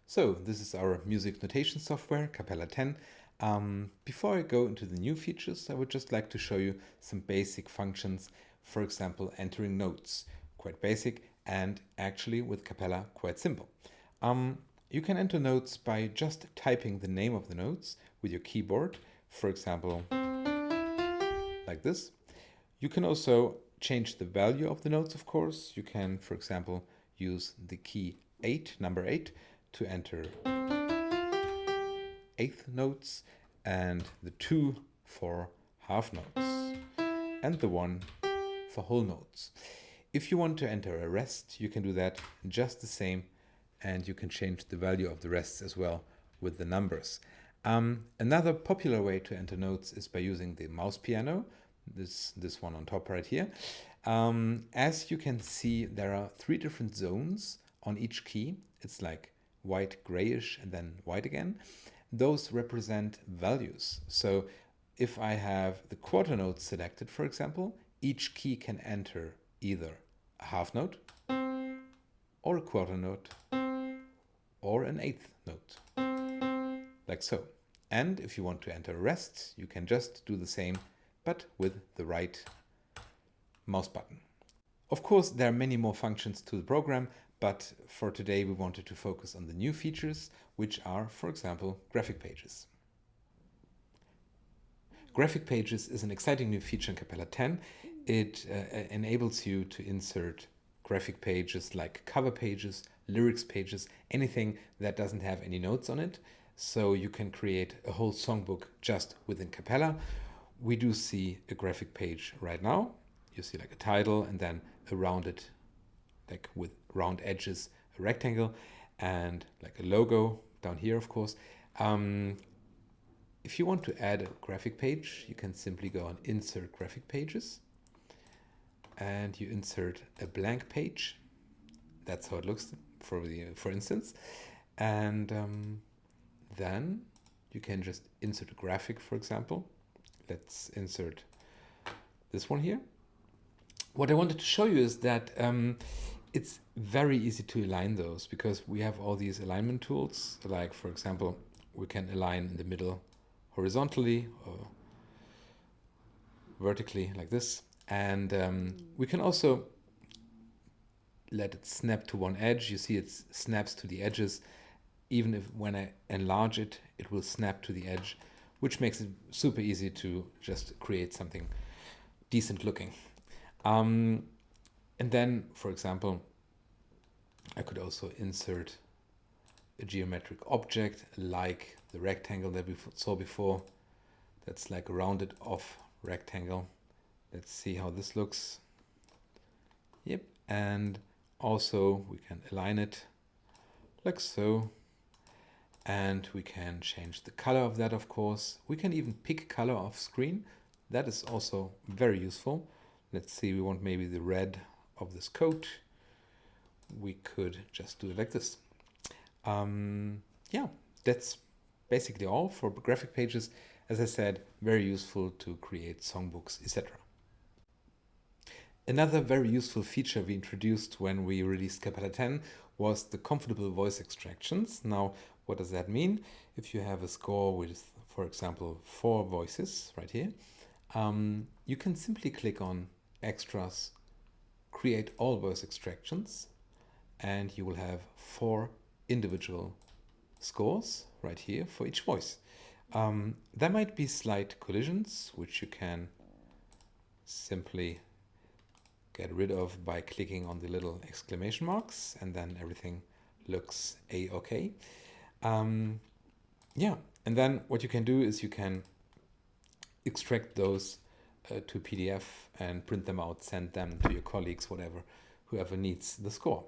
So this is our music notation software, Capella 10. Before I go into the new features, I would just like to show you some basic functions. For example, entering notes, quite basic, and actually with Capella, quite simple. You can enter notes by just typing the name of the notes with your keyboard, for example, like this. You can also change the value of the notes, of course. You can, for example, use the key 8, number 8, to enter eighth notes, and the 2 for half notes, and the 1 for whole notes. If you want to enter a rest, you can do that just the same, and you can change the value of the rests as well with the numbers. Another popular way to enter notes is by using the mouse piano, this one on top right here. As you can see, there are 3 different zones on each key. It's like white, grayish, and then white again. Those represent values. So if I have the quarter note selected, for example, each key can enter either a half note, or a quarter note, or an eighth note, like so. And if you want to enter a rest, you can just do the same, but with the right mouse button. Of course, there are many more functions to the program, but for today we wanted to focus on the new features, which are, for example, graphic pages. Graphic pages is an exciting new feature in Capella 10. It enables you to insert graphic pages like cover pages, lyrics pages, anything that doesn't have any notes on it. So you can create a whole songbook just within Capella. We do see a graphic page right now. You see like a title and then a rounded, like with round edges, a rectangle, and like a logo down here, of course. If you want to add a graphic page, you can simply go on Insert Graphic Pages, and you insert a blank page. That's how it looks for instance. And then you can just insert a graphic, for example. Let's insert this one here. What I wanted to show you is that it's very easy to align those, because we have all these alignment tools. Like, for example, we can align in the middle horizontally or vertically like this. And we can also let it snap to one edge. You see it snaps to the edges. Even if when I enlarge it, it will snap to the edge, which makes it super easy to just create something decent looking. And then, for example, I could also insert a geometric object like the rectangle that we saw before. That's like a rounded off rectangle. Let's see how this looks. Yep, and also we can align it like so. And we can change the color of that, of course. We can even pick color off screen. That is also very useful. Let's see, we want maybe the red of this coat. We could just do it like this. Yeah, that's basically all for graphic pages. As I said, very useful to create songbooks, etc. Another very useful feature we introduced when we released Capella 10 was the comfortable voice extractions. Now, what does that mean? If you have a score with, for example, 4 voices right here, you can simply click on Extras, Create All Voice Extractions, and you will have 4 individual scores right here for each voice. There might be slight collisions, which you can simply get rid of by clicking on the little exclamation marks, and then everything looks a-okay. Yeah, and then what you can do is you can extract those to PDF and print them out, send them to your colleagues, whoever needs the score.